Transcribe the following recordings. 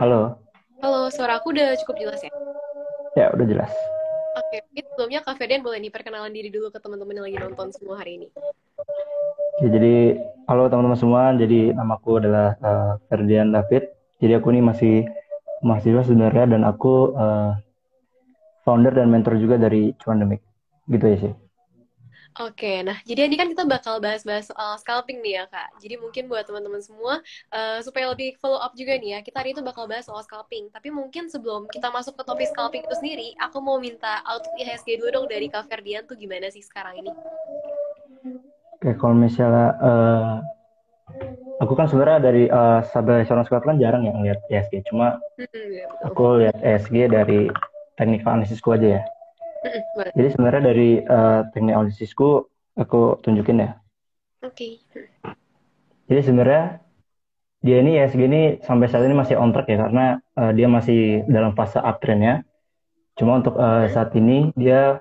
Halo, Halo, suara aku udah cukup jelas ya? ya udah jelas. Oke, mungkin sebelumnya Kak Ferdian boleh nih perkenalan diri dulu ke teman-teman yang lagi nonton semua hari ini. Ya, jadi halo teman-teman semua. Jadi namaku adalah Ferdian David. Jadi aku ini masih mahasiswa sebenarnya dan aku founder dan mentor juga dari Cuandemik. Gitu ya sih. Oke, nah jadi ini kan kita bakal bahas-bahas soal scalping nih ya Kak. Jadi mungkin buat teman-teman semua, supaya lebih follow up juga nih ya, kita hari itu bakal bahas soal scalping. Tapi mungkin sebelum kita masuk ke topik scalping itu sendiri, aku mau minta outlook IHSG dulu dong dari Kak Ferdian tuh gimana sih sekarang ini? Oke, kalau misalnya aku kan sebenarnya dari Sabah Insurance Club kan jarang ya ngeliat ESG. Cuma Ya betul. aku lihat ESG dari technical analisisku aja ya. Boleh. Jadi sebenarnya dari teknik analisisku aku tunjukin ya. Oke. Jadi sebenarnya dia ini ESG ini sampai saat ini masih on track ya karena dia masih dalam fase uptrendnya. Cuma untuk saat ini dia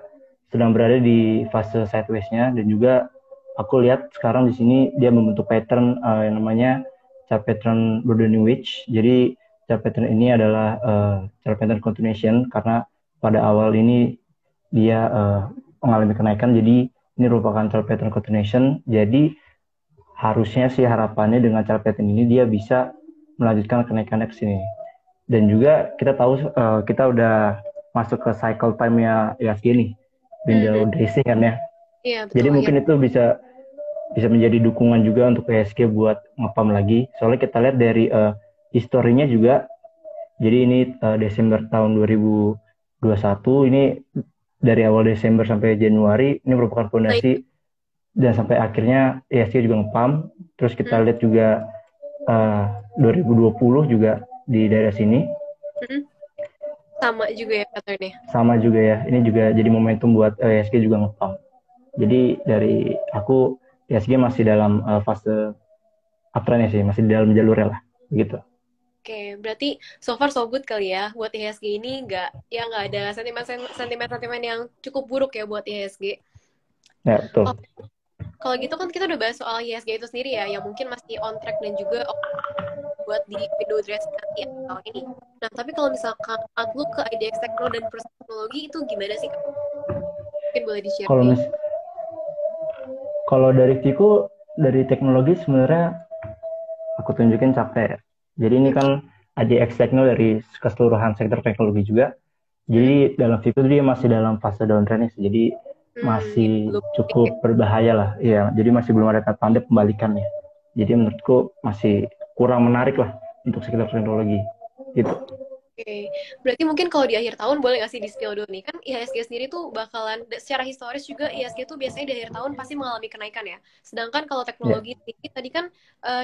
sedang berada di fase sideways-nya dan juga aku lihat sekarang di sini dia membentuk pattern yang namanya chart pattern broadening wedge. Jadi chart pattern ini adalah chart pattern continuation karena pada awal ini dia mengalami kenaikan. Jadi ini merupakan chart pattern continuation. Jadi harusnya sih harapannya dengan chart pattern ini dia bisa melanjutkan kenaikannya ke sini. Dan juga kita tahu kita udah masuk ke cycle time-nya IHSG nih, window dressing kan ya. Iya Jadi betul, akhir. mungkin itu bisa bisa menjadi dukungan juga untuk IHSG buat ngepam lagi. Soalnya kita lihat dari historinya juga, jadi ini Desember tahun 2021, ini dari awal Desember sampai Januari, ini merupakan Nah, fondasi dan sampai akhirnya IHSG juga ngepam. Terus kita mm, lihat juga 2020 juga di daerah sini mm, sama juga ya patternnya. sama juga ya. Ini juga jadi momentum buat ISG juga ngepump. Jadi dari aku ISG masih dalam fase uptrend ya sih, masih di dalam jalurnya lah, gitu. Oke, berarti so far so good kali ya buat IHSG ini nggak ada sentimen yang cukup buruk ya buat IHSG. Ya Oh, betul. kalau gitu kan kita udah bahas soal IHSG itu sendiri ya, yang mungkin masih on track dan juga buat di window dressing nanti ya, tahun ini. Nah, tapi kalau misalkan outlook ke IDX Tekno dan perusahaan teknologi itu gimana sih Kak? Mungkin boleh di-share Kalau deh. mis kalau dari Viko dari teknologi sebenarnya aku tunjukin capek ya. Jadi ini Oke. kan AJX Techno dari keseluruhan sektor teknologi juga. Mm-mm. Jadi dalam Viko dia masih dalam fase downtrend sih. Jadi Ya, masih belum. cukup berbahaya lah. Iya, jadi masih belum ada tanda pembalikannya. Jadi menurutku masih kurang menarik lah untuk sektor teknologi. Gitu. Oke, berarti mungkin kalau di akhir tahun boleh nggak sih di spill dulu nih? Kan IHSG sendiri tuh bakalan, secara historis juga IHSG tuh biasanya di akhir tahun pasti mengalami kenaikan ya. Sedangkan kalau Ya. teknologi sendiri tadi kan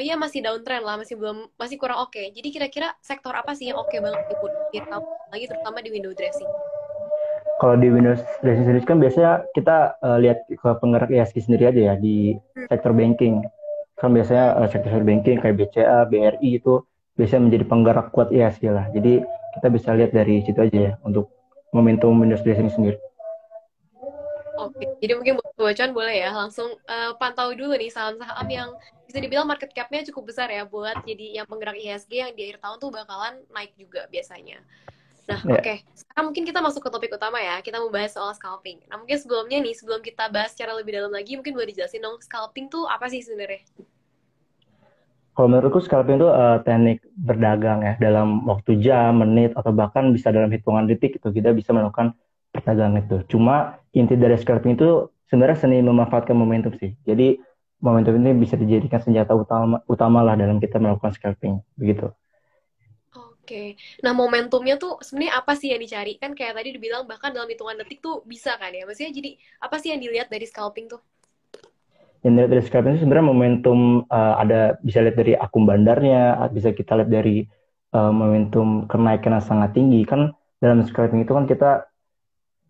ya masih downtrend lah, masih kurang oke. Jadi kira-kira sektor apa sih yang oke banget nih buat di akhir tahun lagi terutama di window dressing? Kalau di Windows Dressing Series kan biasanya kita lihat ke penggerak ISG sendiri aja ya di Hmm. sektor banking. Kan biasanya sektor banking kayak BCA, BRI itu biasanya menjadi penggerak kuat ISG lah. Jadi kita bisa lihat dari situ aja ya untuk momentum Windows Dressing sendiri. Oke, jadi mungkin buat bocoran boleh ya langsung pantau dulu nih saham-saham yang bisa dibilang market cap-nya cukup besar ya buat jadi yang penggerak IHSG yang di akhir tahun tuh bakalan naik juga biasanya. Nah, Ya, oke. Sekarang mungkin kita masuk ke topik utama ya. Kita mau bahas soal scalping. Nah, mungkin sebelumnya nih, sebelum kita bahas secara lebih dalam lagi, mungkin boleh dijelasin dong, scalping tuh apa sih sebenarnya? kalau menurutku scalping itu teknik berdagang ya dalam waktu jam, menit atau bahkan bisa dalam hitungan detik itu kita bisa melakukan perdagangan itu. Cuma inti dari scalping itu sebenarnya seni memanfaatkan momentum sih. Jadi momentum ini bisa dijadikan senjata utama lah dalam kita melakukan scalping begitu. Oke. Nah, momentumnya tuh sebenarnya apa sih yang dicari? Kan kayak tadi dibilang bahkan dalam hitungan detik tuh bisa kan ya? Maksudnya jadi apa sih yang dilihat dari scalping tuh? Yang dilihat dari scalping itu sebenarnya momentum ada bisa lihat dari akun bandarnya, bisa kita lihat dari momentum kenaikan yang sangat tinggi kan dalam scalping itu kan kita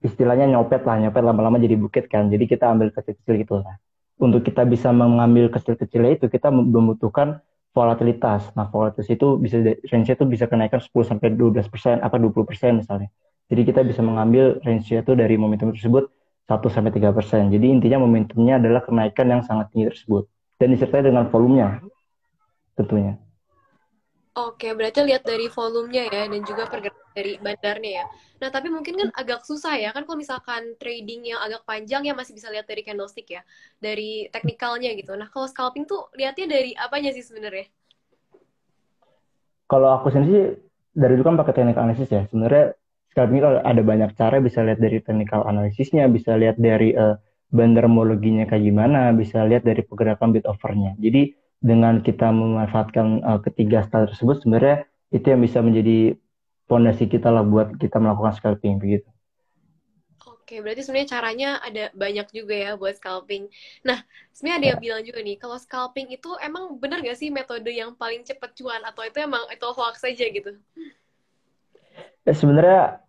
istilahnya nyopet lah, nyopet lama-lama jadi bukit kan. Jadi kita ambil kecil-kecil gitu lah. Untuk kita bisa mengambil kecil-kecilnya itu kita membutuhkan volatilitas. Nah, volatilitas itu bisa range itu bisa kenaikan 10 sampai 12% apa 20% misalnya. Jadi kita bisa Hmm, mengambil range itu dari momentum tersebut 1 sampai 3%. Jadi intinya momentumnya adalah kenaikan yang sangat tinggi tersebut dan disertai dengan volumenya tentunya. Oke, berarti lihat dari volumenya ya, dan juga pergerakan dari bandarnya ya. Nah, tapi mungkin kan agak susah ya, kan kalau misalkan trading yang agak panjang ya masih bisa lihat dari candlestick ya, dari teknikalnya gitu. Nah, kalau scalping tuh lihatnya dari apanya sih sebenarnya? Kalau aku sendiri sih dari dulu kan pakai teknik analisis ya. Sebenarnya sekarang ini kalau ada banyak cara, bisa lihat dari teknikal analisisnya, bisa lihat dari bandarmologinya kayak gimana, bisa lihat dari pergerakan bid overnya. Jadi dengan kita memanfaatkan ketiga style tersebut, sebenarnya itu yang bisa menjadi fondasi kita lah buat kita melakukan scalping begitu. Oke, berarti sebenarnya caranya ada banyak juga ya buat scalping. Nah, sebenarnya ada yang Ya, bilang juga nih, kalau scalping itu emang bener gak sih metode yang paling cepet cuan, atau itu emang itu hoax aja gitu? sebenarnya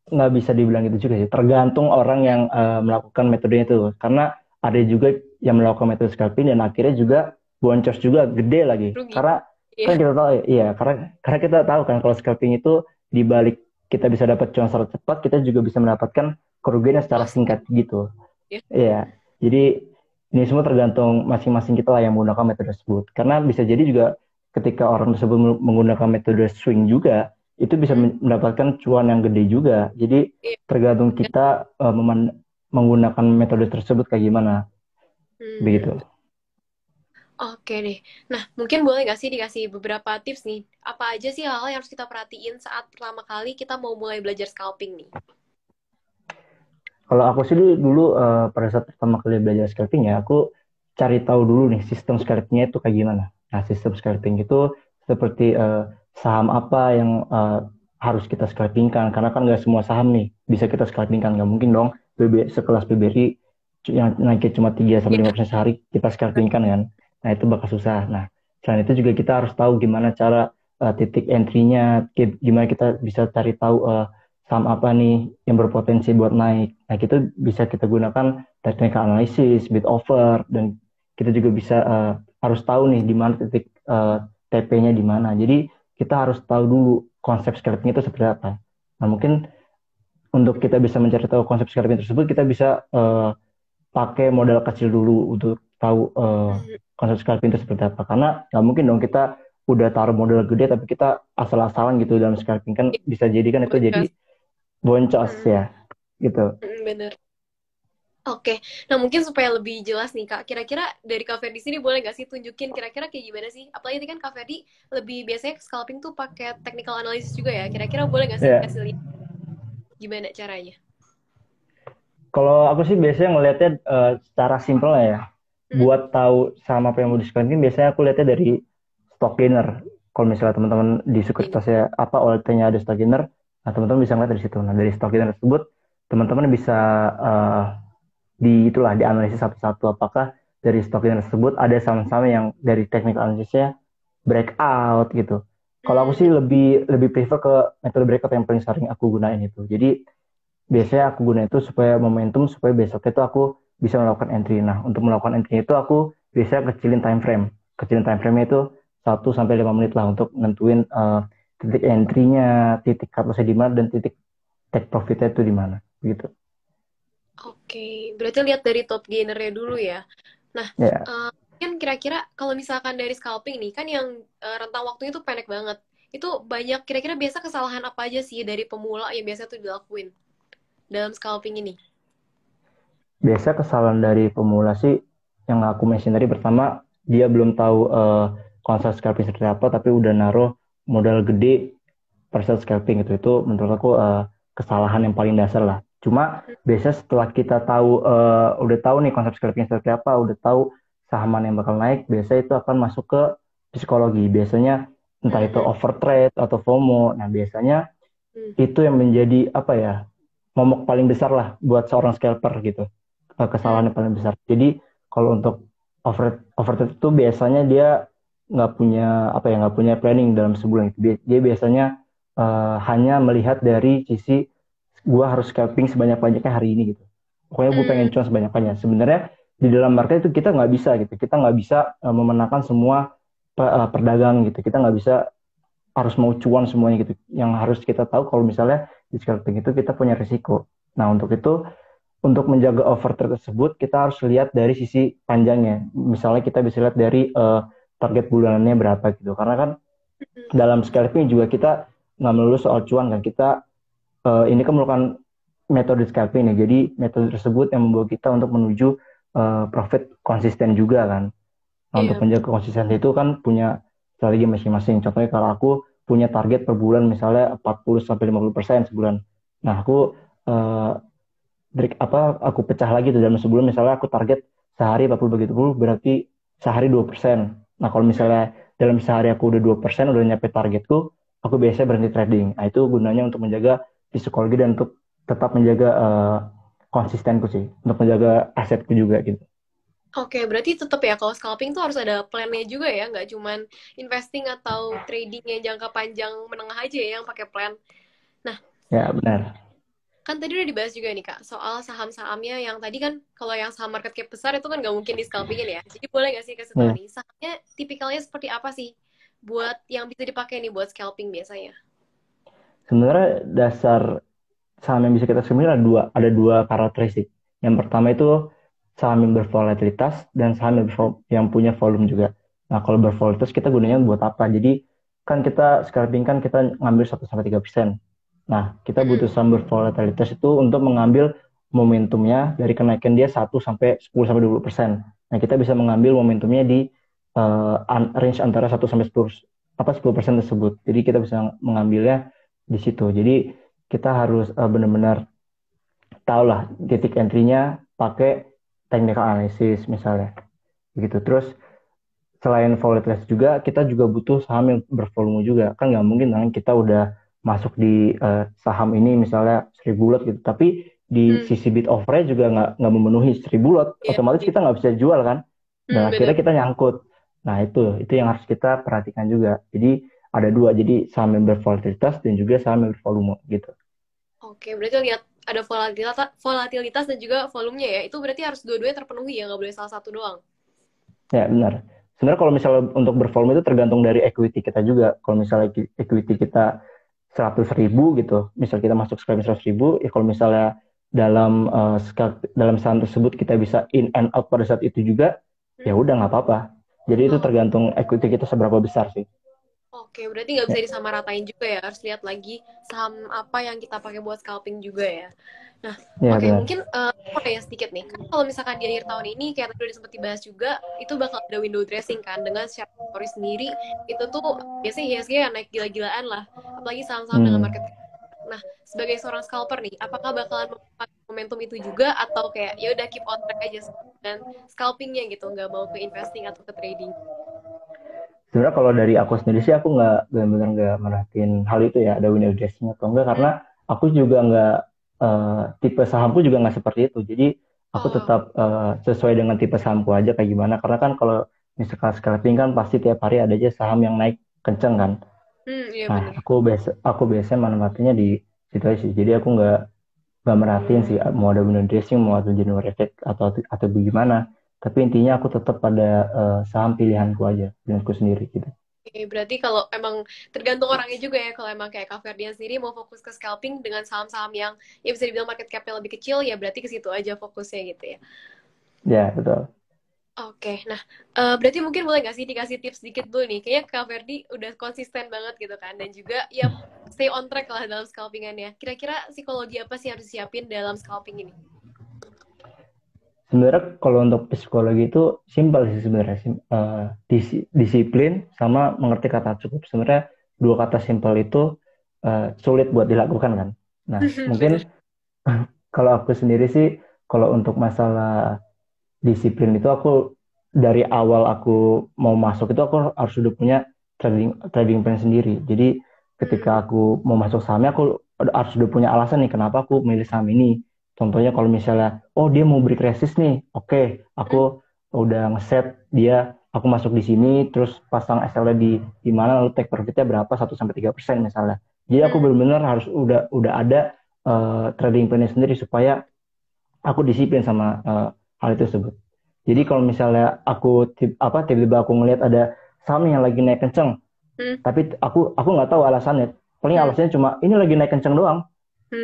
nggak bisa dibilang itu juga sih. Tergantung orang yang melakukan metodenya itu. Karena ada juga yang melakukan metode scalping dan akhirnya juga boncos juga gede lagi. Rugi. Karena kan Iya. kita tahu, iya, karena kita tahu kan kalau scalping itu di balik kita bisa dapat cuan secara cepat, kita juga bisa mendapatkan kerugian yang secara Loss. singkat gitu. Ya. Iya. Jadi ini semua tergantung masing-masing kita lah yang menggunakan metode tersebut. Karena bisa jadi juga ketika orang tersebut menggunakan metode swing juga, itu bisa Hmm. mendapatkan cuan yang gede juga. Jadi Iya. tergantung kita menggunakan metode tersebut kayak gimana, begitu. Hmm. Oke deh. Nah, mungkin boleh nggak sih dikasih beberapa tips nih? Apa aja sih hal-hal yang harus kita perhatiin saat pertama kali kita mau mulai belajar scalping nih? Kalau aku sih dulu pada saat pertama kali belajar scalping ya, aku cari tahu dulu nih sistem scalpingnya itu kayak gimana. Nah, sistem scalping itu seperti saham apa yang harus kita scalpingkan, karena kan nggak semua saham nih bisa kita scalpingkan. Nggak mungkin dong sekelas BBRI yang naiknya cuma 3 sampai Iya. 5% sehari kita scalpingkan kan. Nah, itu bakal susah. Nah, selain itu juga kita harus tahu gimana cara titik entry-nya, gimana kita bisa cari tahu saham apa nih yang berpotensi buat naik. Nah, itu bisa kita gunakan teknik analisis, bid over, dan kita juga bisa harus tahu nih di mana titik TP-nya di mana. Jadi kita harus tahu dulu konsep scalping itu seperti apa. Nah, mungkin untuk kita bisa mencari tahu konsep scalping tersebut, kita bisa pakai modal kecil dulu untuk tahu Hmm. konsep scalping itu seperti apa. Karena nggak mungkin dong kita udah taruh modal gede tapi kita asal-asalan gitu dalam scalping, kan Iya, bisa jadi kan itu jadi boncos. boncos Hmm. ya gitu. Bener. Oke, nah mungkin supaya lebih jelas nih Kak, kira-kira dari Kak Ferdi sini boleh nggak sih tunjukin kira-kira kayak gimana sih? Apalagi tadi kan Kak Ferdi lebih biasanya scalping tuh pakai technical analysis juga ya. Kira-kira boleh nggak sih Ya, kasih lihat gimana caranya? kalau aku sih biasanya ngelihatnya secara simpel ya. Mm-mm. Buat tahu sama apa yang mau diskonsumsi, biasanya aku lihatnya dari stock gainer. Kalau misalnya teman-teman di Ini. sekuritasnya apa OLT-nya ada stock gainer, nah teman-teman bisa ngeliat dari situ. Nah, dari stock gainer tersebut, teman-teman bisa eh, dianalisis satu-satu apakah dari stock gainer tersebut ada saham-saham yang dari technical analisisnya breakout gitu. Kalau aku sih Mm-mm. lebih lebih prefer ke metode breakout yang paling sering aku gunain itu. Jadi biasanya aku gunain itu supaya momentum, supaya besok itu aku bisa melakukan entry. Nah, untuk melakukan entry itu aku biasanya kecilin time frame. Kecilin time frame itu 1 sampai 5 menit lah untuk nentuin titik entry-nya, titik cut loss-nya di mana, dan titik take profit-nya itu di mana. Gitu. Oke, berarti lihat dari top gainernya dulu ya. Nah, Ya, kan kira-kira kalau misalkan dari scalping nih, kan yang rentang waktunya tuh pendek banget. Itu banyak kira-kira biasa kesalahan apa aja sih dari pemula yang biasa tuh dilakuin dalam scalping ini? biasa kesalahan dari pemula sih yang aku mention tadi, pertama dia belum tahu konsep scalping seperti apa, tapi udah naruh modal gede pada saat scalping itu menurut aku kesalahan yang paling dasar lah. Cuma biasanya setelah kita tahu udah tahu nih konsep scalping seperti apa, udah tahu saham mana yang bakal naik, biasanya itu akan masuk ke psikologi. Biasanya entah itu Mm-mm. overtrade atau FOMO. Nah, biasanya Hmm. itu yang menjadi apa ya, momok paling besar lah buat seorang scalper gitu. Hmm. Kesalahan yang paling besar. Jadi kalau untuk overtrade itu biasanya dia nggak punya apa ya, nggak punya planning dalam sebulan itu. Dia biasanya hanya melihat dari sisi gua harus scalping sebanyak-banyaknya hari ini gitu. Pokoknya gue pengen Hmm. cuan sebanyak-banyaknya. Sebenarnya di dalam market itu kita nggak bisa gitu. Kita nggak bisa memenangkan semua perdagangan gitu. Kita nggak bisa harus mau cuan semuanya gitu. Yang harus kita tahu kalau misalnya di scalping itu kita punya risiko. Nah, untuk itu, untuk menjaga overtrade tersebut kita harus lihat dari sisi panjangnya. Misalnya kita bisa lihat dari target bulanannya berapa gitu. Karena kan dalam scalping juga kita nggak melulu soal cuan kan, kita ini kan merupakan metode scalping ya, jadi metode tersebut yang membawa kita untuk menuju profit konsisten juga kan. Nah, untuk Iya. menjaga konsistensi itu kan punya strategi masing-masing. Contohnya kalau aku punya target per bulan misalnya 40-50% sebulan. Nah, eh, aku pecah lagi tuh dalam sebulan, misalnya aku target sehari 40 bagi 20 berarti sehari 2%. Nah, kalau misalnya dalam sehari aku udah 2% udah nyampe targetku, aku biasanya berhenti trading. Nah, itu gunanya untuk menjaga psikologi dan untuk tetap menjaga konsistenku sih, untuk menjaga asetku juga gitu. Oke, berarti tetap ya kalau scalping tuh harus ada plan-nya juga ya, nggak cuman investing atau trading yang jangka panjang menengah aja ya yang pakai plan. Nah, Ya, benar. kan tadi udah dibahas juga nih Kak, soal saham-sahamnya yang tadi kan kalau yang saham market cap besar itu kan nggak mungkin di scalpingin ya. Jadi boleh nggak sih kasih tahu Ya, nih, sahamnya tipikalnya seperti apa sih buat yang bisa dipakai nih buat scalping biasanya? sebenarnya dasar saham yang bisa kita screening ada dua karakteristik. Yang pertama itu saham yang bervolatilitas dan saham yang punya volume juga. Nah, kalau bervolatilitas kita gunanya buat apa? Jadi kan kita scalping kan kita ngambil 1-3%. Nah, kita butuh saham bervolatilitas itu untuk mengambil momentumnya dari kenaikan dia 1-10-20%. Nah, kita bisa mengambil momentumnya di range antara 1-10 10% tersebut. Jadi kita bisa mengambilnya di situ. Jadi kita harus benar-benar tahu lah titik entry-nya pakai technical analysis misalnya begitu. Terus selain volatilitas juga kita juga butuh saham yang bervolume juga, kan nggak mungkin kan kita udah masuk di saham ini misalnya 1.000 lot gitu, tapi di Hmm, sisi bid offer juga nggak memenuhi 1.000 lot, iya, otomatis kita nggak bisa jual kan, dan bener. akhirnya kita nyangkut. Nah, itu yang harus kita perhatikan juga. Jadi ada dua, jadi saham yang bervolatilitas dan juga saham yang bervolume gitu. Oke, berarti lihat ada volatilitas dan juga volumenya ya. Itu berarti harus dua-duanya terpenuhi ya, nggak boleh salah satu doang. Ya, benar. Sebenarnya kalau misalnya untuk bervolume itu tergantung dari equity kita juga. Kalau misalnya equity kita 100.000 gitu, misal kita masuk scalping 100.000, ya kalau misalnya dalam saham tersebut kita bisa in and out pada saat itu juga, ya Hmm? udah nggak apa-apa. Jadi itu Oh, tergantung equity kita seberapa besar sih. oke, berarti nggak Ya, bisa disamaratain juga ya. Harus lihat lagi saham apa yang kita pakai buat scalping juga ya. Nah, ya oke, benar. mungkin mau nanya sedikit nih. Kan kalau misalkan di akhir tahun ini, kayak tadi udah sempat dibahas juga, itu bakal ada window dressing kan, dengan secara teori sendiri, itu tuh biasanya IHSG yang naik gila-gilaan lah. Apalagi saham-saham dengan Hmm. market cap. Nah, sebagai seorang scalper nih, apakah bakalan memanfaatkan momentum itu juga, atau kayak ya udah keep on track aja dengan scalpingnya gitu, nggak mau ke investing atau ke trading? Sebenarnya kalau dari aku sendiri sih aku nggak benar-benar nggak merhatiin hal itu ya, ada window dressing atau enggak, Hmm? karena aku juga nggak tipe sahamku juga nggak seperti itu. Jadi aku Oh, tetap sesuai dengan tipe sahamku aja kayak gimana. Karena kan kalau misalkan scalping kan pasti tiap hari ada aja saham yang naik kenceng kan. iya Nah, bener. aku biasanya manfaatnya di situ aja sih. Jadi aku nggak merhatiin sih mau ada window dressing mau ada January effect atau bagaimana. Tapi intinya aku tetap pada saham pilihanku aja, pilihanku sendiri gitu. Oke, berarti kalau emang tergantung orangnya juga ya, kalau emang kayak Kak Ferdian sendiri mau fokus ke scalping dengan saham-saham yang ya bisa dibilang market cap-nya lebih kecil, ya berarti ke situ aja fokusnya gitu ya. Ya, betul. Oke, nah berarti mungkin boleh nggak sih dikasih tips sedikit dulu nih? Kayaknya Kak Ferdi udah konsisten banget gitu kan, dan juga ya stay on track lah dalam scalpingannya. Kira-kira psikologi apa sih harus disiapin dalam scalping ini? Sebenarnya kalau untuk psikologi itu simpel sih sebenarnya. Disiplin sama mengerti kata cukup. Sebenarnya dua kata simpel itu sulit buat dilakukan kan. Nah, mungkin Bener. kalau aku sendiri sih, kalau untuk masalah disiplin itu aku dari awal aku mau masuk itu aku harus udah punya trading trading plan sendiri. Jadi Hmm. ketika aku mau masuk sahamnya aku harus udah punya alasan nih kenapa aku milih saham ini. Contohnya kalau misalnya oh dia mau break resist nih, oke, Hmm. aku udah ngeset dia aku masuk di sini terus pasang SL di mana lalu take profitnya berapa 1-3% misalnya. Jadi aku Hmm. benar-benar harus udah ada trading plan sendiri supaya aku disiplin sama hal itu tersebut. Jadi kalau misalnya tiba-tiba aku ngelihat ada saham yang lagi naik kenceng, Hmm. tapi aku nggak tahu alasannya. Paling Hmm. alasannya cuma ini lagi naik kenceng doang.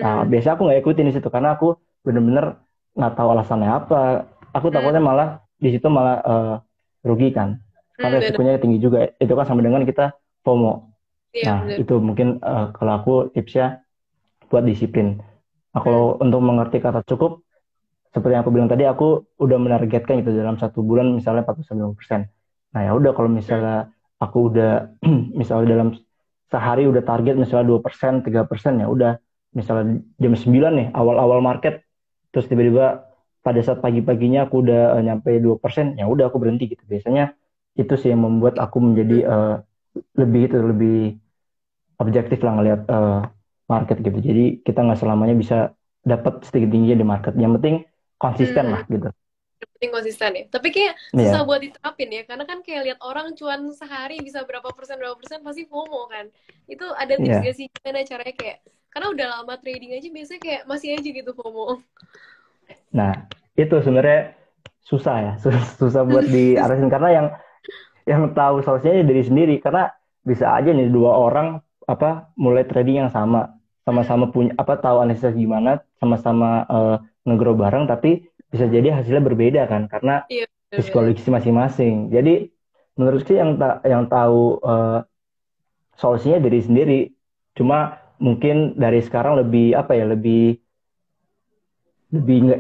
Nah, Hmm. biasanya aku nggak ikutin di situ karena aku bener-bener nggak tahu alasannya apa. Aku takutnya Hmm. malah di situ malah rugi kan. Hmm. Karena Bener. resikonya tinggi juga. Itu kan sama dengan kita FOMO. Iya, Nah, bener. itu mungkin kalau aku tipsnya buat disiplin. Nah, kalau untuk mengerti kata cukup, seperti yang aku bilang tadi, aku udah menargetkan gitu dalam 1 bulan misalnya 40-50%. Nah, ya udah kalau Hmm. misalnya aku udah misalnya dalam sehari udah target misalnya 2%, 3%, ya udah misalnya jam 9 nih awal-awal market, terus tiba-tiba pada saat pagi-paginya aku udah nyampe 2%, ya udah aku berhenti gitu. Biasanya itu sih yang membuat aku menjadi lebih objektif lah ngelihat market gitu. Jadi kita nggak selamanya bisa dapat sedikit tinggi di market. Yang penting konsisten Hmm. lah gitu. Yang penting konsisten ya. Tapi kayak susah Iya, buat diterapin ya, karena kan kayak lihat orang cuan sehari bisa berapa persen pasti FOMO kan. Itu ada tips iya. gak sih gimana caranya kayak, karena udah lama trading aja biasanya kayak masih aja gitu FOMO. Nah, itu sebenarnya susah ya, susah buat diarahin karena yang tahu solusinya ya diri sendiri karena bisa aja nih dua orang apa mulai trading yang sama, sama-sama punya apa tahu analisis gimana, sama-sama nge-grow bareng tapi bisa jadi hasilnya berbeda kan karena Iya, benar-benar. psikologis masing-masing. Jadi menurut sih yang tahu solusinya diri sendiri. Cuma mungkin dari sekarang lebih apa ya, lebih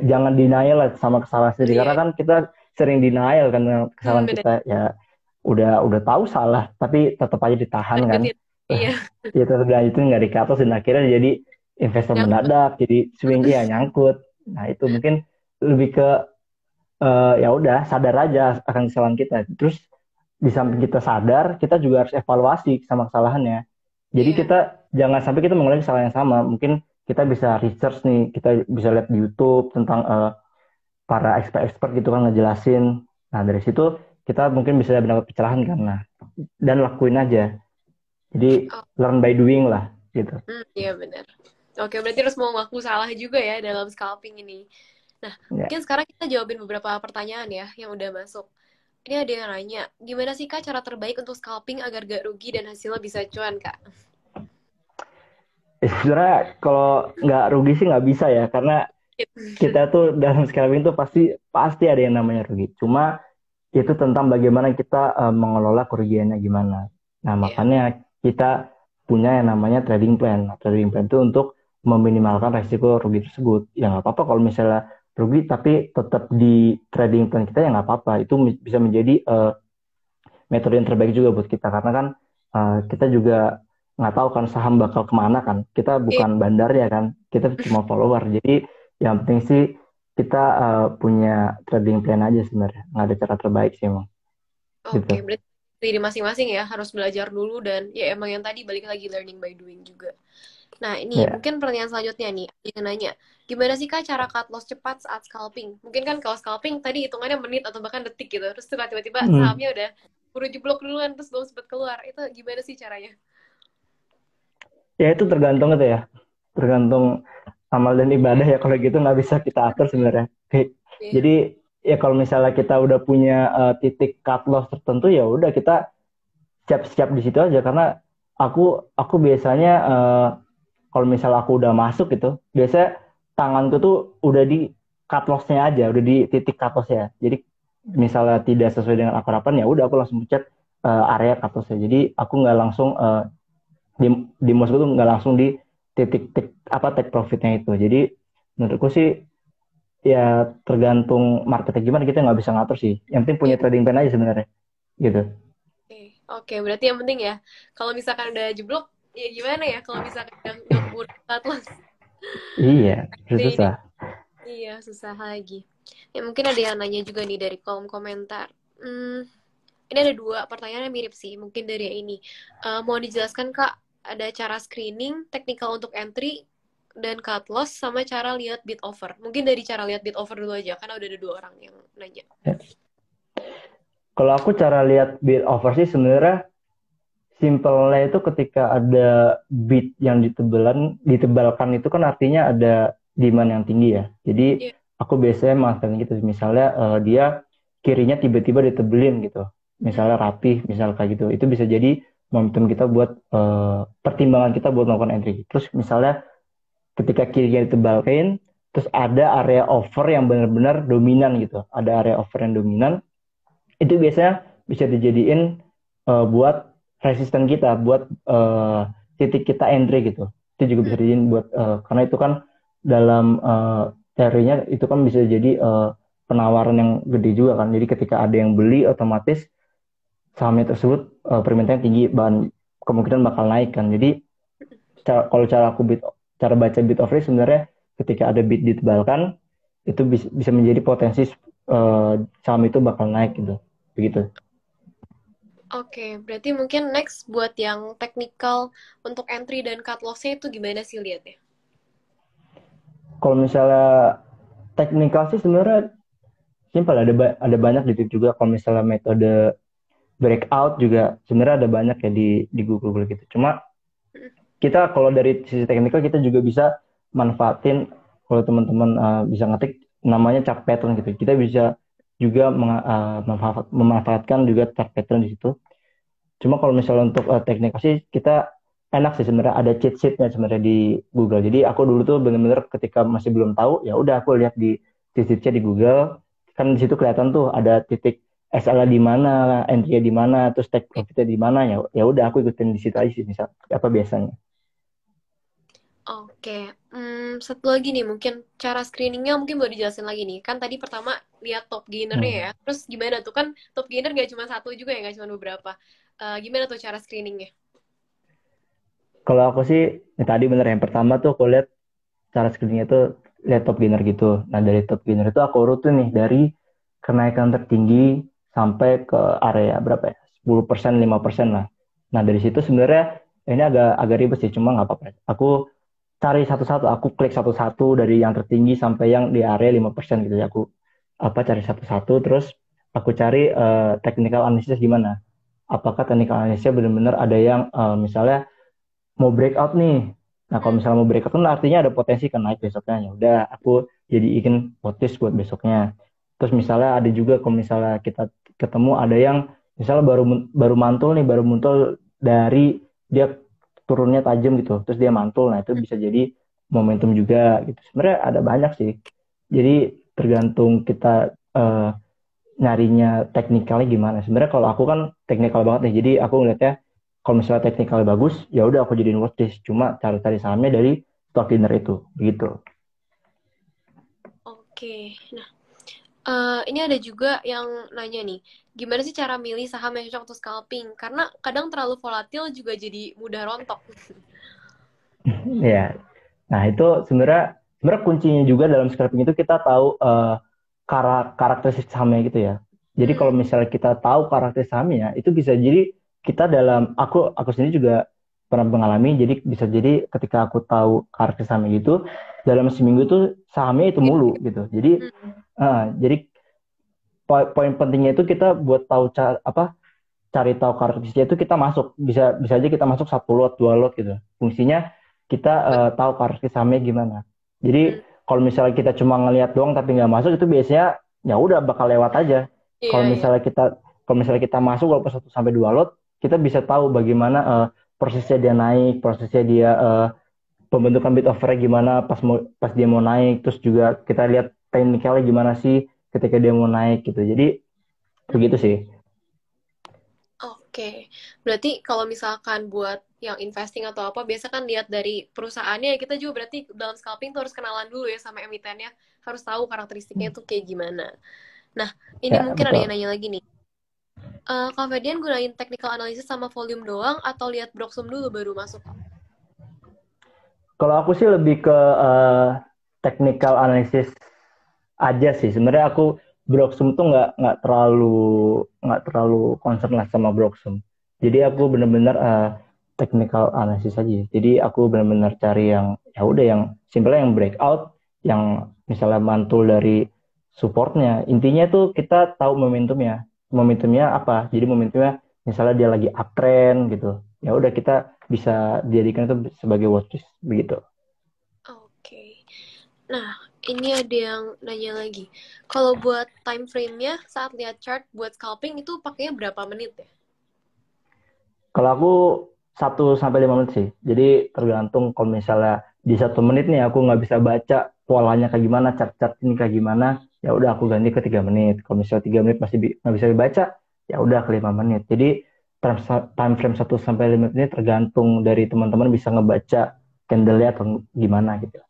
jangan denial lah sama kesalahan sendiri karena Iya, kan kita sering denial kan dengan kesalahan benar. kita ya udah tahu salah tapi tetap aja ditahan kan. Lanjutin. Iya, Ya tetap dilanjutin nggak dikatos dan akhirnya jadi investor nyangkut. mendadak jadi swing ya nyangkut. Nah itu mungkin lebih ke ya udah sadar aja akan kesalahan kita terus di samping kita sadar kita juga harus evaluasi sama kesalahannya. Jadi Iya. kita jangan sampai kita mengulangi kesalahan yang sama. Mungkin kita bisa research nih, kita bisa lihat di YouTube tentang para expert-expert gitu kan ngejelasin. Nah dari situ kita mungkin bisa mendapat pencerahan karena dan lakuin aja. Jadi Oh, learn by doing lah gitu. iya benar. Oke, berarti harus mau ngaku salah juga ya dalam scalping ini. Nah, Ya. mungkin sekarang kita jawabin beberapa pertanyaan ya yang udah masuk. Ini ada yang nanya, gimana sih Kak cara terbaik untuk scalping agar gak rugi dan hasilnya bisa cuan Kak? Sebenarnya kalau nggak rugi sih nggak bisa ya karena kita tuh dalam scalping tuh pasti pasti ada yang namanya rugi. Cuma itu tentang bagaimana kita mengelola kerugiannya gimana. Nah, Iya. makanya kita punya yang namanya trading plan. Nah, trading plan itu untuk meminimalkan resiko rugi tersebut. Ya nggak apa-apa kalau misalnya rugi, tapi tetap di trading plan kita ya nggak apa-apa. Itu bisa menjadi metode yang terbaik juga buat kita. Karena kan kita juga nggak tahu kan saham bakal kemana kan. Kita Iya. bukan bandarnya kan. Kita cuma follower. Jadi yang penting sih kita punya trading plan aja sebenarnya. Nggak ada cara terbaik sih emang. Oke, Gitu. berarti diri masing-masing ya harus belajar dulu dan ya emang yang tadi balik lagi learning by doing juga. Nah, ini Ya. mungkin pertanyaan selanjutnya nih, ada yang nanya, gimana sih Kak cara cut loss cepat saat scalping? Mungkin kan kalau scalping tadi hitungannya menit atau bahkan detik gitu, terus tuh tiba-tiba Hmm. sahamnya udah buru jeblok duluan terus belum sempat keluar. Itu gimana sih caranya? Ya itu tergantung itu ya. Tergantung amal dan ibadah ya kalau gitu nggak bisa kita atur sebenarnya. Oke. Iya. Jadi ya kalau misalnya kita udah punya titik cut loss tertentu ya udah kita siap-siap di situ aja karena aku biasanya kalau misalnya aku udah masuk gitu, biasanya tanganku tuh udah di cut loss-nya aja, udah di titik cut loss-nya. Jadi misalnya tidak sesuai dengan aku harapan ya udah aku langsung pencet area cut loss-nya. Jadi aku nggak langsung di mouse itu nggak langsung di titik apa take profitnya itu. Jadi menurutku sih ya tergantung marketnya gimana kita nggak bisa ngatur sih. Yang penting punya Iya. trading plan aja sebenarnya gitu. Oke, oke, berarti yang penting ya, kalau misalkan udah jeblok, ya gimana ya kalau misalkan nggak keburu cut loss? Iya, Ini susah. iya susah lagi. Ya mungkin ada yang nanya juga nih dari kolom komentar. Hmm, ini ada dua pertanyaan yang mirip sih, mungkin dari yang ini. Mau dijelaskan Kak, ada cara screening, technical untuk entry, dan cut loss, sama cara lihat bid offer. Mungkin dari cara lihat bid offer dulu aja, karena udah ada dua orang yang nanya. Ya. Kalau aku cara lihat bid offer sih sebenarnya simpelnya itu ketika ada bid yang ditebalkan itu kan artinya ada demand yang tinggi ya. Jadi Iya. aku biasanya manfaatin gitu. Misalnya dia kirinya tiba-tiba ditebelin gitu. Hmm. Misalnya rapih, misal kayak gitu. Itu bisa jadi momentum kita buat pertimbangan kita buat melakukan entry. Terus misalnya ketika kirinya ditebalkan, terus ada area offer yang benar-benar dominan gitu. Ada area offer yang dominan, itu biasanya bisa dijadiin buat resisten kita buat titik kita entry gitu. Itu juga bisa dijadiin buat karena itu kan dalam teorinya itu kan bisa jadi penawaran yang gede juga kan. Jadi ketika ada yang beli otomatis sahamnya tersebut permintaannya tinggi, bahan kemungkinan bakal naik kan. Jadi kalau cara baca bid of risk sebenarnya ketika ada bid ditebalkan itu bisa menjadi potensi saham itu bakal naik gitu. Begitu. Oke, berarti mungkin next buat yang technical untuk entry dan cut loss-nya itu gimana sih lihatnya? Kalau misalnya teknikal sih sebenarnya simpel, ada banyak di YouTube juga. Kalau misalnya metode breakout juga sebenarnya ada banyak ya di Google gitu. Cuma kita kalau dari sisi teknikal kita juga bisa manfaatin, kalau teman-teman bisa ngetik namanya chart pattern gitu. Kita bisa juga memanfaatkan juga chart pattern di situ. Cuma kalau misalnya untuk teknikal sih kita enak sih sebenarnya, ada cheat sheetnya sebenarnya di Google. Jadi aku dulu tuh bener-bener ketika masih belum tahu ya udah aku lihat di cheat sheetnya di Google, kan di situ kelihatan tuh ada titik SL di mana, entry di mana, terus take profitnya di mana, ya udah aku ikutin di situ aja sih misal apa biasanya. Oke, satu lagi nih mungkin cara screeningnya mungkin boleh dijelasin lagi nih. Kan tadi pertama lihat top gainernya ya. Hmm. Terus gimana tuh kan top gainer nggak cuma satu juga ya, nggak cuma beberapa. Gimana tuh cara screeningnya? Kalau aku sih tadi bener yang pertama tuh aku lihat cara screeningnya tuh lihat top gainer gitu. Nah dari top gainer itu aku urutin nih dari kenaikan tertinggi sampai ke area berapa ya? 10%, 5% lah. Nah dari situ sebenarnya ini agak agak ribet sih, cuma nggak apa-apa. Aku cari satu-satu, aku klik satu-satu dari yang tertinggi sampai yang di area 5% gitu ya. Aku cari satu-satu, terus aku cari technical analysis gimana. Apakah technical analysis benar-benar ada yang misalnya mau breakout nih. Nah, kalau misalnya mau breakout kan artinya ada potensi kan naik besoknya. Ya udah, aku jadi ingin watchlist buat besoknya. Terus misalnya ada juga kalau misalnya kita ketemu ada yang misalnya baru baru mantul nih, baru muncul dari dia turunnya tajam gitu. Terus dia mantul. Nah, itu bisa jadi momentum juga gitu. Sebenarnya ada banyak sih. Jadi tergantung kita eh, nyarinya teknikalnya gimana. Sebenarnya kalau aku kan teknikal banget nih. Jadi aku ngeliatnya kalau misalnya teknikalnya bagus, ya udah aku jadiin watchlist. Cuma cari-cari sahamnya dari stock dinner itu, begitu. Oke, nah ini ada juga yang nanya nih, gimana sih cara milih saham yang cocok untuk scalping? Karena kadang terlalu volatil juga jadi mudah rontok. Ya, nah itu sebenarnya kuncinya juga dalam scalping itu kita tahu karakteristik sahamnya gitu ya. Jadi kalau Hmm, misalnya kita tahu karakteristik sahamnya, itu bisa jadi kita dalam aku sendiri juga pernah mengalami. Jadi bisa jadi ketika aku tahu karakteristik sahamnya gitu, dalam seminggu itu sahamnya itu mulu gitu. Jadi poin pentingnya itu kita buat tahu cari tahu karakteristiknya itu kita masuk, bisa aja kita masuk satu lot dua lot gitu. Fungsinya kita tahu karakteristik sahamnya gimana. Jadi hmm, kalau misalnya kita cuma ngelihat doang tapi nggak masuk, itu biasanya ya udah bakal lewat aja. iya kalau iya. misalnya kita kalau misalnya kita masuk walaupun satu sampai dua lot, kita bisa tahu bagaimana prosesnya dia naik, prosesnya dia pembentukan bid offer gimana pas dia mau naik, terus juga kita lihat teknikalnya gimana sih ketika dia mau naik gitu. Jadi begitu sih. Oke, berarti kalau misalkan buat yang investing atau apa, biasa kan lihat dari perusahaannya, ya kita juga berarti dalam scalping tuh harus kenalan dulu ya sama emitennya, harus tahu karakteristiknya tuh kayak gimana. Nah, ini Ya mungkin ada yang betul. nanya lagi nih. Kak Ferdian gunain technical analysis sama volume doang atau lihat Broksum dulu baru masuk? Kalau aku sih lebih ke technical analysis aja sih. Sebenarnya aku Broxum tuh nggak terlalu concern lah sama Broxum. Jadi aku benar-benar technical analysis aja. Jadi aku benar-benar cari yang ya udah yang simpelnya yang breakout, yang misalnya mantul dari supportnya. Intinya tuh kita tahu momentumnya. Momentumnya apa? Jadi momentumnya misalnya dia lagi uptrend gitu. Ya udah kita bisa dijadikan itu sebagai watchlist begitu. Oke. Nah, ini ada yang nanya lagi. Kalau buat time frame-nya saat lihat chart buat scalping itu pakainya berapa menit ya? Kalau aku 1 sampai 5 menit sih. Jadi tergantung kalau misalnya di 1 menit nih aku nggak bisa baca polanya kayak gimana, cat-cat ini kayak gimana, ya udah aku ganti ke 3 menit. Kalau misalnya 3 menit masih nggak bisa dibaca, ya udah ke 5 menit. Jadi time frame 1 sampai 5 menit ini tergantung dari teman-teman bisa ngebaca candle-nya atau gimana gitu.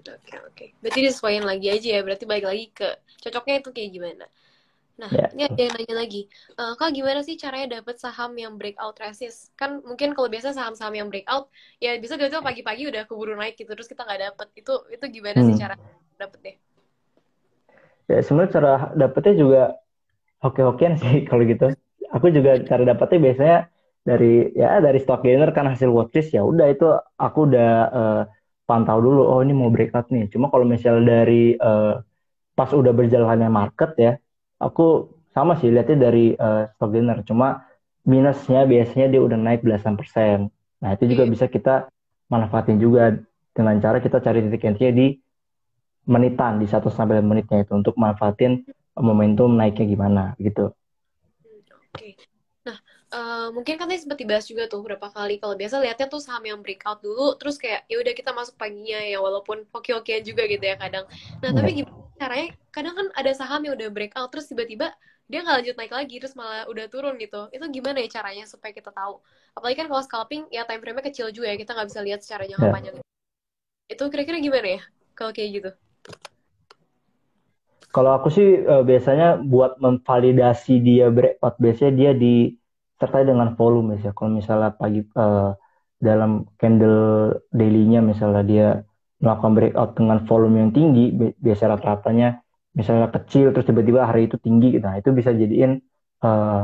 Oke, oke. Berarti disesuaikan lagi aja ya. Berarti balik lagi ke cocoknya itu kayak gimana. Nah, Ya, ini ada yang nanya lagi. Kak, gimana sih caranya dapet saham yang breakout resist? Kan mungkin kalau biasa saham-saham yang breakout, ya bisa tiba-tiba pagi-pagi udah keburu naik gitu, terus kita nggak dapet. Itu gimana sih hmm. cara dapet deh? Ya sebenarnya cara dapetnya juga hoki-hokian sih kalau gitu. Aku juga cara dapetnya biasanya dari stock gainer kan hasil watchlist ya udah itu aku udah pantau dulu oh ini mau breakout nih. Cuma kalau misal dari pas udah berjalannya market ya, aku sama sih lihatnya dari stock gainer. Cuma minusnya biasanya dia udah naik belasan persen. Nah itu juga Oke. bisa kita manfaatin juga dengan cara kita cari titik entry di menitan di 1 sampai 5 menitnya itu untuk manfaatin momentum naiknya gimana gitu. Oke. Nah, mungkin kan tadi sempat dibahas juga tuh berapa kali. Kalau biasa lihatnya tuh saham yang breakout dulu, terus kayak ya udah kita masuk paginya ya, walaupun hoki-hokian juga gitu ya kadang. Nah, tapi Ya, gimana caranya? Kadang kan ada saham yang udah breakout, terus tiba-tiba dia nggak lanjut naik lagi, terus malah udah turun gitu. Itu gimana ya caranya supaya kita tahu? Apalagi kan kalau scalping, ya time frame-nya kecil juga ya, kita nggak bisa lihat secara jangka ya. panjang. Itu kira-kira gimana ya kalau kayak gitu? Kalau aku sih biasanya buat memvalidasi dia breakout biasanya dia disertai dengan volume ya. Kalau misalnya pagi dalam candle daily-nya misalnya dia melakukan breakout dengan volume yang tinggi, biasa rata-ratanya misalnya kecil terus tiba-tiba hari itu tinggi, gitu. Nah itu bisa jadiin eh,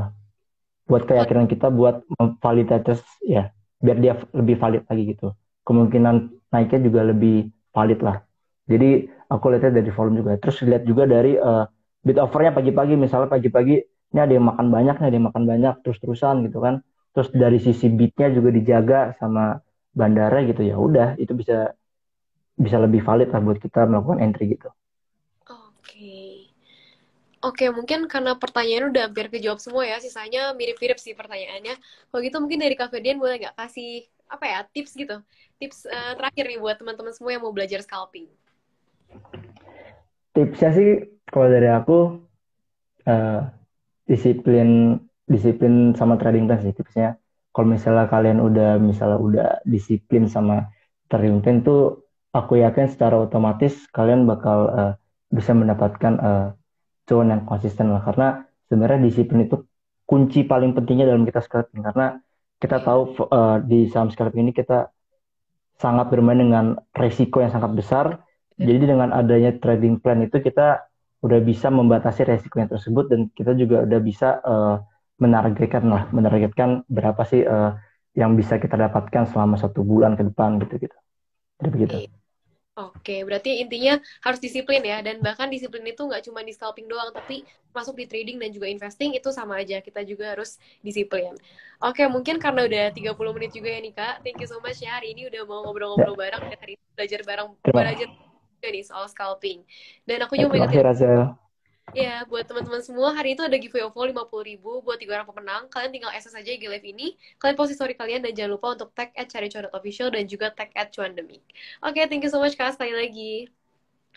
buat keyakinan kita buat memvalidates ya biar dia lebih valid lagi gitu. Kemungkinan naiknya juga lebih valid lah. Jadi aku lihatnya dari volume juga. Terus lihat juga dari bid offernya pagi-pagi, misalnya pagi-pagi ini ada yang makan banyak nih, ada yang makan banyak terus-terusan gitu kan. Terus dari sisi bidnya juga dijaga sama bandara gitu ya udah itu bisa bisa lebih valid lah buat kita melakukan entry gitu. Oke. Oke, mungkin karena pertanyaannya udah hampir kejawab semua ya, sisanya mirip-mirip sih pertanyaannya. Kalau gitu mungkin dari Kak Ferdian boleh nggak kasih apa ya tips gitu, tips terakhir nih buat teman-teman semua yang mau belajar scalping. Tipsnya sih kalau dari aku eh, disiplin disiplin sama trading plan sih tipsnya. Kalau misalnya kalian udah disiplin sama trading plan tuh aku yakin secara otomatis kalian bakal bisa mendapatkan cuan yang konsisten lah karena sebenarnya disiplin itu kunci paling pentingnya dalam kita scalping karena kita Oke. tahu di saham scalping ini kita sangat bermain dengan resiko yang sangat besar. Jadi dengan adanya trading plan itu kita udah bisa membatasi resiko yang tersebut dan kita juga udah bisa menargetkan berapa sih yang bisa kita dapatkan selama 1 bulan ke depan gitu gitu. Jadi begitu. Oke. Oke, berarti intinya harus disiplin ya, dan bahkan disiplin itu nggak cuma di scalping doang, tapi masuk di trading dan juga investing itu sama aja, kita juga harus disiplin. Oke, mungkin karena udah 30 menit juga ya nih Kak, thank you so much ya hari ini udah mau ngobrol-ngobrol Ya, bareng, dan hari ini belajar bareng, terima, belajar juga nih soal scalping. Dan aku ya, juga mau terima kasih ingetin, Razel. ya buat teman-teman semua, hari itu ada giveaway OVO 50.000 buat 3 orang pemenang, kalian tinggal access aja IG Live ini, kalian post story kalian, dan jangan lupa untuk tag @caricuan.official dan juga tag @cuandemik. Oke, thank you so much Kak, sekali lagi.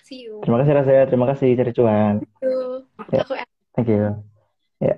See you. Terima kasih Razel. Terima kasih Cari Cuan. Tuh, Ya, aku thank you. Ya.